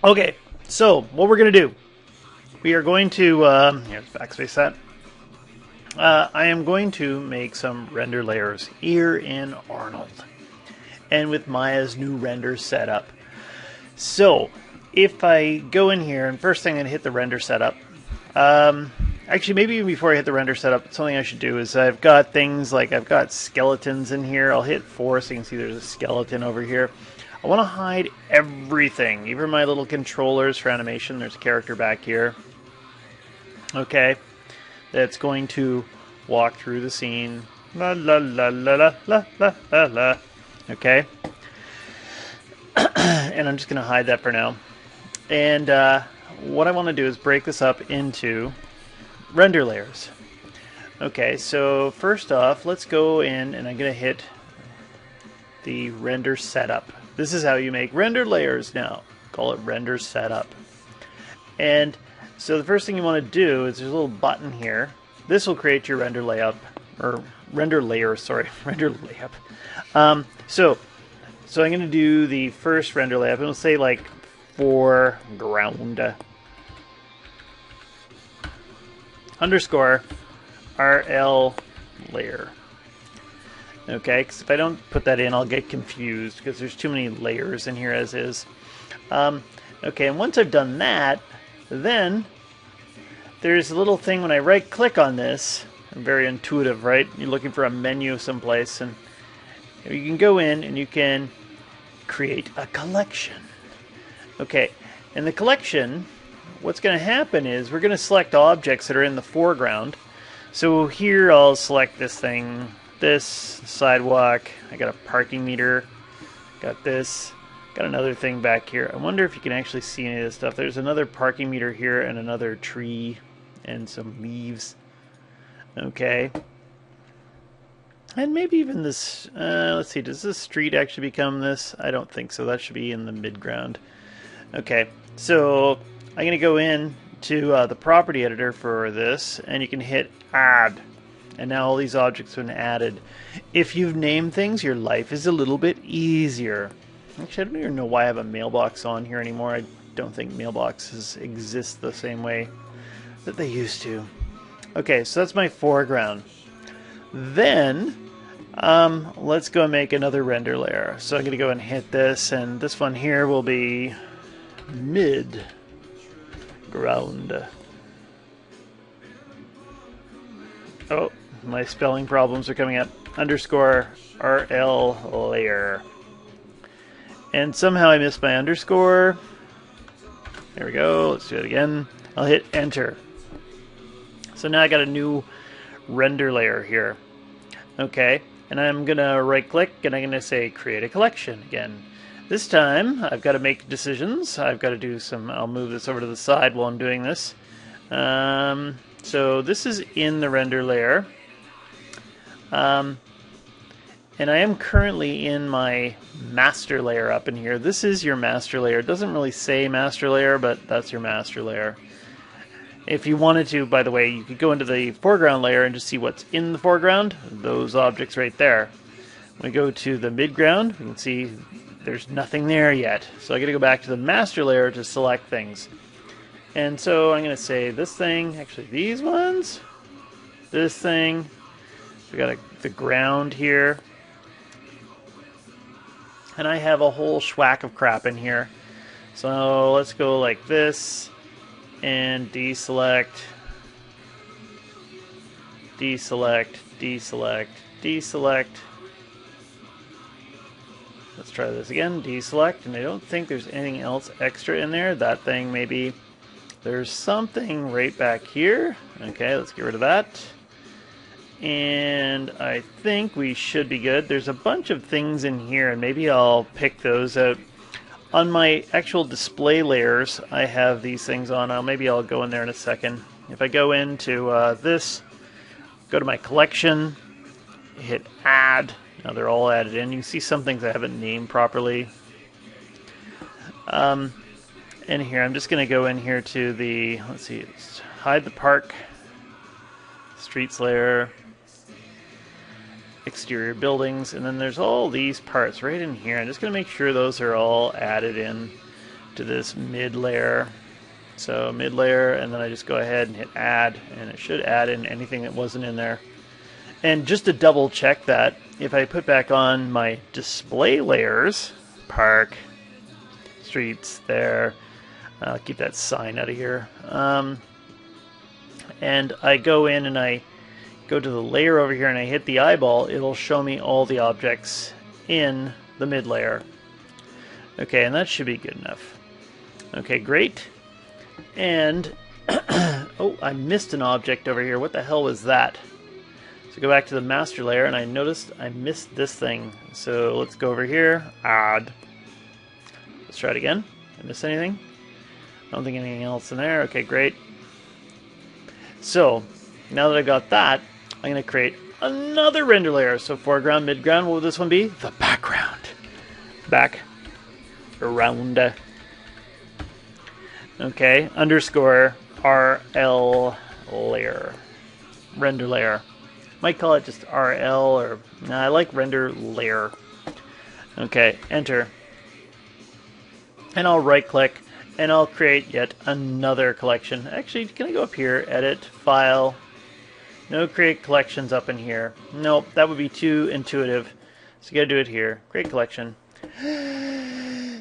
Okay, so what we're going to do, we are going to, here's backspace that. I am going to make some render layers here in Arnold. And with Maya's new render setup. So, if I go in here, and first thing I'm going to hit the render setup. Actually, maybe even before I hit the render setup, something I should do is I've got things like I've got skeletons in here. I'll hit 4 so you can see there's a skeleton over here. I want to hide everything, even my little controllers for animation. There's a character back here. Okay, that's going to walk through the scene. La la la la la la la la la. Okay, and I'm just going to hide that for now. And what I want to do is break this up into render layers. Okay, so first off, let's go in and I'm going to hit the render setup. This is how you make render layers now. Call it render setup. And so the first thing you want to do is there's a little button here. This will create your render layup, or render layer, sorry, render layup. So I'm going to do the first render layup. It'll say like foreground underscore RL layer. Okay, because if I don't put that in, I'll get confused because there's too many layers in here as is. Okay, and once I've done that, then there's a little thing when I right-click on this. Very intuitive, right? You're looking for a menu someplace, and you can go in and you can create a collection. Okay, in the collection, what's going to happen is we're going to select objects that are in the foreground. So here I'll select this thing. This sidewalk, I got a parking meter, got this, got another thing back here. I wonder if you can actually see any of this stuff. There's another parking meter here and another tree and some leaves. Okay. And maybe even this, let's see, does this street actually become this? I don't think so. That should be in the midground. Okay, so I'm going to go in to the property editor for this, and you can hit add. And now all these objects have been added. If you've named things, your life is a little bit easier. Actually, I don't even know why I have a mailbox on here anymore. I don't think mailboxes exist the same way that they used to. Okay, so that's my foreground. Then, let's go and make another render layer. So I'm going to go and hit this, and this one here will be mid ground. Oh, my spelling problems are coming up. Underscore RL layer. And somehow I missed my underscore. There we go. Let's do it again. I'll hit enter. So now I got a new render layer here. Okay. And I'm going to right click and I'm going to say create a collection again. This time I've got to make decisions. I've got to do some, I'll move this over to the side while I'm doing this. So this is in the render layer. And I am currently in my master layer up in here. This is your master layer. It doesn't really say master layer, but that's your master layer. If you wanted to, by the way, you could go into the foreground layer and just see what's in the foreground. Those objects right there. When we go to the midground, we can see there's nothing there yet. So I got to go back to the master layer to select things. And so I'm going to say this thing, actually these ones, this thing. We got the ground here. And I have a whole schwack of crap in here. So let's go like this and deselect, deselect, deselect, deselect. Let's try this again, deselect, and I don't think there's anything else extra in there. That thing maybe. There's something right back here. Okay, let's get rid of that. And I think we should be good. There's a bunch of things in here, and maybe I'll pick those out. On my actual display layers, I have these things on. Maybe I'll go in there in a second. If I go into this, go to my collection, hit add. Now they're all added in. You can see some things I haven't named properly. In here, I'm just going to go in here to the, let's see, hide the park, streets layer, exterior buildings, and then there's all these parts right in here. I'm just going to make sure those are all added in. to this mid layer. So mid layer, and then I just go ahead and hit add, and it should add in anything that wasn't in there. And just to double check that, if I put back on my display layers, park, streets there, I'll keep that sign out of here. And I go in and I go to the layer over here and I hit the eyeball, it'll show me all the objects in the mid layer. Okay, and that should be good enough. Okay, great. And oh, I missed an object over here. What the hell was that? So go back to the master layer, and I noticed I missed this thing. So let's go over here. Add. Let's try it again. Did I miss anything? I don't think anything else in there. Okay, great. So now that I got that, I'm going to create another render layer. So foreground, midground. What would this one be? The background. Background. Okay, underscore RL layer. Render layer. Might call it just RL, or nah, I like render layer. Okay, enter. And I'll right click and I'll create yet another collection. Actually, can I go up here, edit, file? No create collections up in here. Nope, that would be too intuitive. So you gotta do it here. Create collection.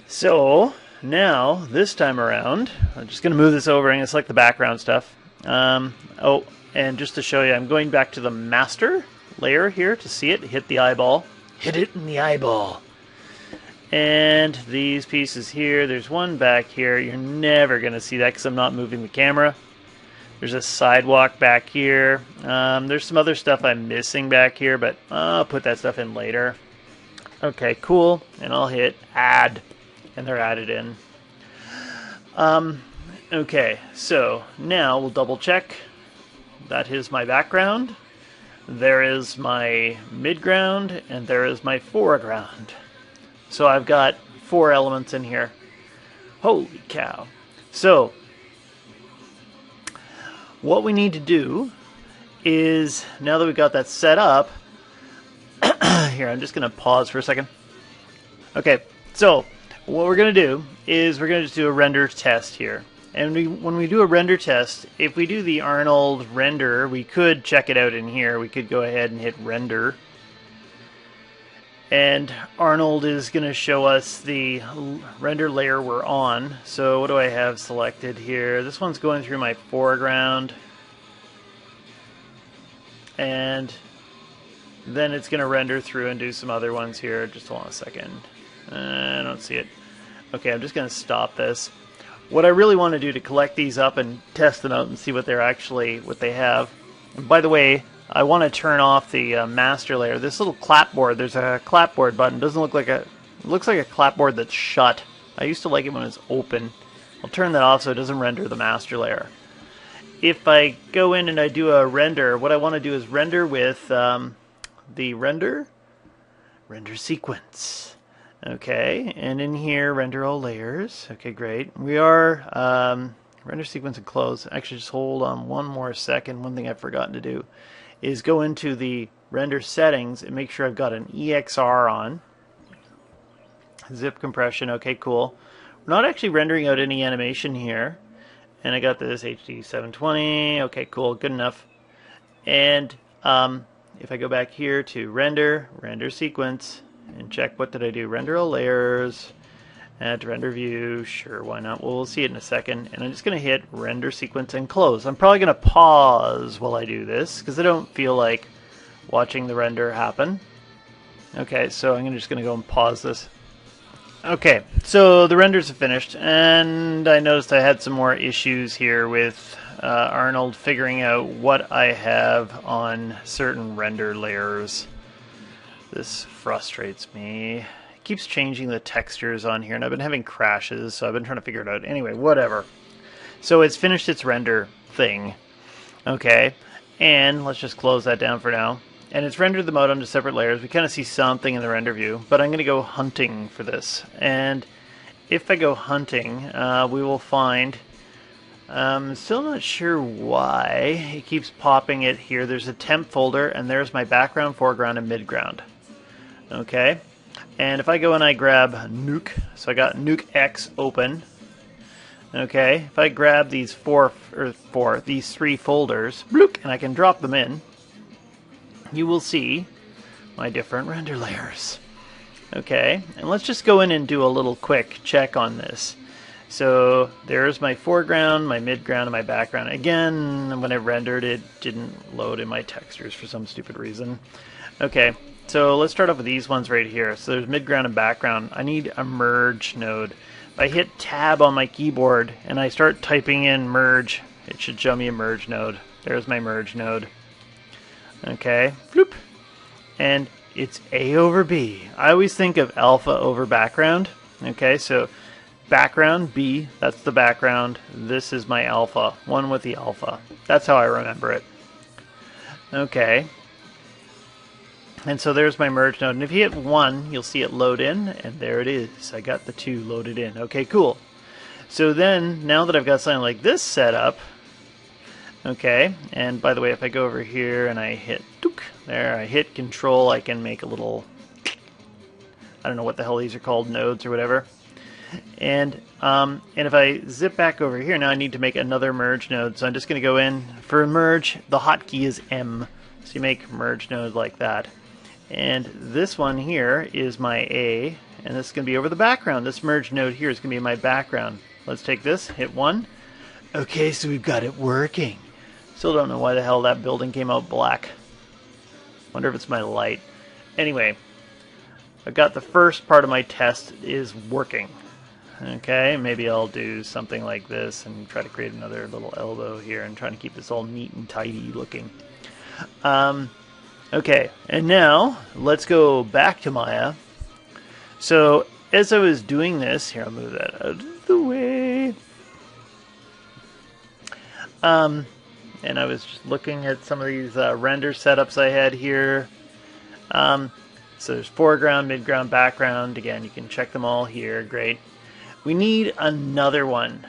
So now, this time around, I'm just gonna move this over and I'm gonna select the background stuff. Oh, and just to show you, I'm going back to the master layer here to see it. Hit the eyeball. Hit it in the eyeball. And these pieces here, there's one back here. You're never going to see that because I'm not moving the camera. There's a sidewalk back here. There's some other stuff I'm missing back here, but I'll put that stuff in later. Okay, cool. And I'll hit add, and they're added in. Okay, so now we'll double check. That is my background. There is my midground, and there is my foreground. So I've got 4 elements in here. Holy cow. So what we need to do is, now that we've got that set up, here, I'm just going to pause for a second. Okay, so what we're going to do is we're going to just do a render test here. And when we do a render test, if we do the Arnold Render, we could check it out in here. We could go ahead and hit render. And Arnold is going to show us the render layer we're on. So what do I have selected here? This one's going through my foreground. And then it's going to render through and do some other ones here. Just hold on a second. I don't see it. Okay, I'm just going to stop this. What I really want to do to collect these up and test them out and see what they're actually, what they have. And by the way, I want to turn off the master layer. This little clapboard, there's a clapboard button. Doesn't look like a, it looks like a clapboard that's shut. I used to like it when it's open. I'll turn that off so it doesn't render the master layer. If I go in and I do a render, what I want to do is render with the render sequence. Okay, and in here, render all layers. Okay, great. We are render sequence and close. Actually, just hold on one more second. One thing I've forgotten to do is go into the render settings and make sure I've got an EXR on. Zip compression. Okay, cool. We're not actually rendering out any animation here. And I got this HD 720. Okay, cool. Good enough. And if I go back here to render sequence, and check what did I do. Render all layers. Add to render view. Sure, why not? Well, we'll see it in a second. And I'm just going to hit render sequence and close. I'm probably going to pause while I do this because I don't feel like watching the render happen. Okay, so I'm just going to go and pause this. Okay, so the renders are finished, and I noticed I had some more issues here with Arnold figuring out what I have on certain render layers. This frustrates me. It keeps changing the textures on here, and I've been having crashes, so I've been trying to figure it out. Anyway, whatever. So it's finished its render thing. Okay, and let's just close that down for now. And it's rendered them out onto separate layers. We kind of see something in the render view, but I'm going to go hunting for this. And if I go hunting, we will find... still not sure why it keeps popping it here. There's a temp folder, and there's my background, foreground, and midground. Okay, and if I go and I grab Nuke, so I got Nuke X open, Okay, if I grab these these three folders, bloop, and I can drop them in, you will see my different render layers. Okay, and let's just go in and do a little quick check on this. So there's my foreground, my midground, and my background. Again, when I rendered it, didn't load in my textures for some stupid reason. Okay, so let's start off with these ones right here. So there's midground and background. I need a merge node. If I hit tab on my keyboard and I start typing in merge, it should show me a merge node. There's my merge node. Okay, bloop. And it's A over B. I always think of alpha over background. Okay, so background, B, that's the background. This is my alpha, one with the alpha. That's how I remember it. Okay. And so there's my merge node. And if you hit 1, you'll see it load in, and there it is. I got the 2 loaded in. Okay, cool. So then, now that I've got something like this set up, okay, and by the way, if I go over here and I hit, there, I hit control, I can make a little, I don't know what the hell these are called, nodes or whatever. And if I zip back over here, now I need to make another merge node. So I'm just going to go in. For merge, the hotkey is M. So you make merge node like that. And this one here is my A, and this is going to be over the background. This merge node here is going to be my background. Let's take this, hit 1. Okay, so we've got it working. Still don't know why the hell that building came out black. Wonder if it's my light. Anyway, I've got the first part of my test is working. Okay, maybe I'll do something like this and try to create another little elbow here and try to keep this all neat and tidy looking. Okay, and now let's go back to Maya. So as I was doing this, here I'll move that out of the way. And I was just looking at some of these render setups I had here. So there's foreground, midground, background. Again, you can check them all here. Great. We need another one.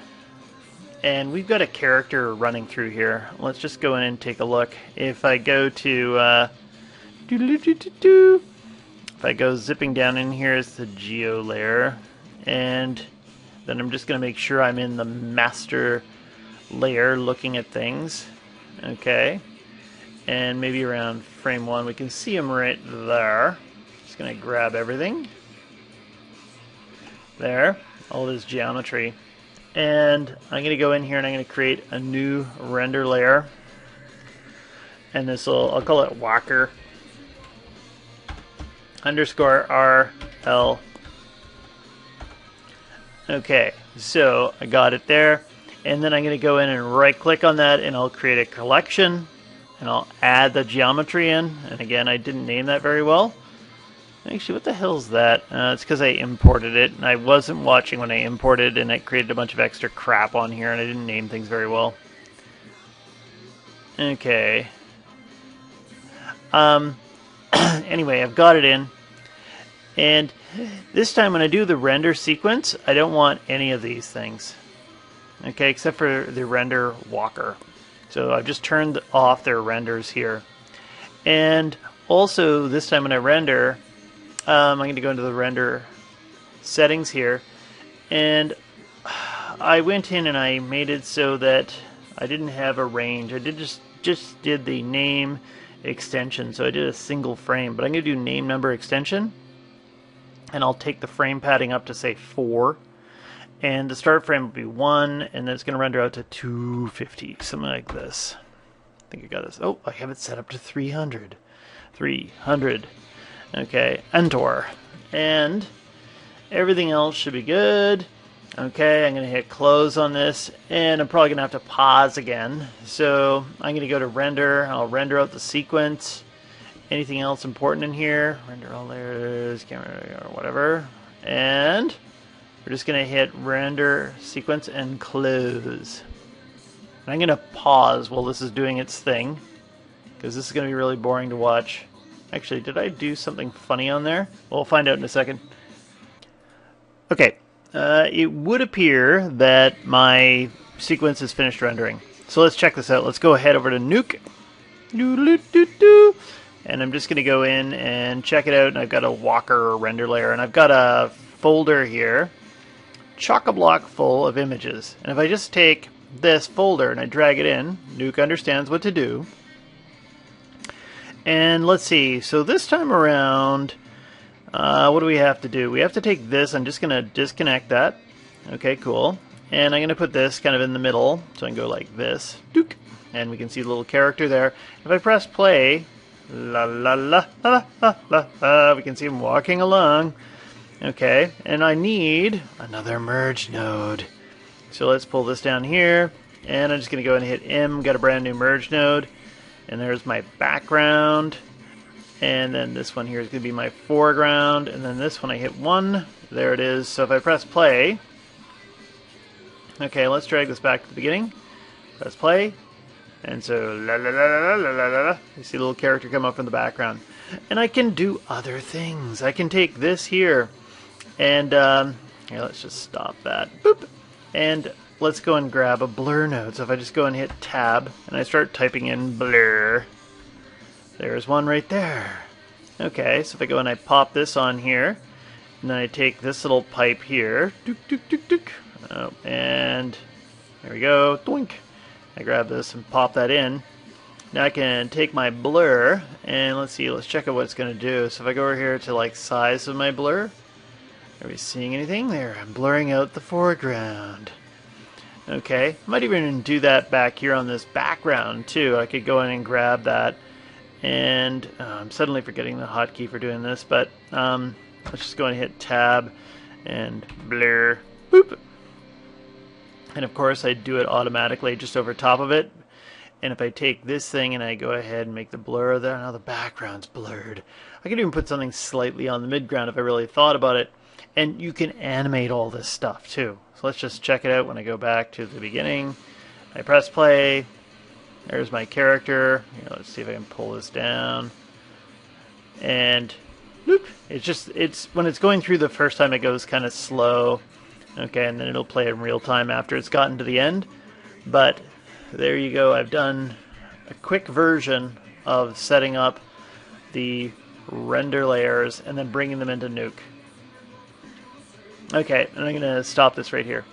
And we've got a character running through here. Let's just go in and take a look. If I go to... if I go zipping down in here, is the geo layer. And then I'm just going to make sure I'm in the master layer looking at things. Okay. And maybe around frame 1, we can see them right there. Just going to grab everything. There. All this geometry. And I'm going to go in here and I'm going to create a new render layer. And this will, I'll call it Walker _ RL. Okay, so I got it there. And then I'm going to go in and right click on that and I'll create a collection. And I'll add the geometry in. And again, I didn't name that very well. Actually, what the hell is that? It's because I imported it, and I wasn't watching when I imported, and it created a bunch of extra crap on here, and I didn't name things very well. Okay. Anyway, I've got it in, and this time when I do the render sequence, I don't want any of these things. Okay, except for the render walker. So I've just turned off their renders here. And also, this time when I render... I'm going to go into the render settings here, and I went in and I made it so that I didn't have a range. I did just did the name extension, so I did a single frame, but I'm going to do name number extension, and I'll take the frame padding up to say 4, and the start frame will be 1, and then it's going to render out to 250, something like this. I think I got this. Oh, I have it set up to 300. 300. Okay, enter. And everything else should be good. Okay, I'm going to hit close on this, and I'm probably going to have to pause again. So I'm going to go to render. I'll render out the sequence. Anything else important in here? Render all layers, camera, or whatever. And we're just going to hit render sequence and close. And I'm going to pause while this is doing its thing, because this is going to be really boring to watch. Actually, did I do something funny on there? We'll find out in a second. Okay, it would appear that my sequence is finished rendering. So let's check this out. Let's go ahead over to Nuke. And I'm just going to go in and check it out. And I've got a Walker render layer. And I've got a folder here. chock-a-block full of images. And if I just take this folder and I drag it in, Nuke understands what to do. And let's see, so this time around, what do we have to do? We have to take this, I'm just going to disconnect that. Okay, cool. And I'm going to put this kind of in the middle, so I can go like this. Dook. And we can see the little character there. If I press play, la la la la la la la, we can see him walking along. Okay, and I need another merge node. So let's pull this down here, and I'm just going to go and hit M, got a brand new merge node. And there's my background. And then this one here is going to be my foreground. And then this one I hit 1. There it is. So if I press play. Okay, let's drag this back to the beginning. Press play. And so la la la la la la la la. You see the little character come up from the background. And I can do other things. I can take this here. And here, let's just stop that. Boop. And let's go and grab a blur node. So if I just go and hit tab and I start typing in blur, there's one right there. Okay, so if I go and I pop this on here, and then I take this little pipe here, dook, dook, dook, dook, oh, and there we go, doink. I grab this and pop that in. Now I can take my blur and let's see, let's check out what it's going to do. So if I go over here to like size of my blur, are we seeing anything there? I'm blurring out the foreground. Okay, I might even do that back here on this background too. I could go in and grab that, and I'm suddenly forgetting the hotkey for doing this, but let's just go and hit tab and blur, boop. And of course I do it automatically just over top of it. And if I take this thing and I go ahead and make the blur there, now the background's blurred. I could even put something slightly on the midground if I really thought about it. And you can animate all this stuff too. So let's just check it out when I go back to the beginning. I press play. There's my character. Let's see if I can pull this down. And loop. It's when it's going through the first time, it goes kind of slow. Okay, and then it'll play in real time after it's gotten to the end. But there you go. I've done a quick version of setting up the render layers and then bringing them into Nuke. Okay, and I'm going to stop this right here.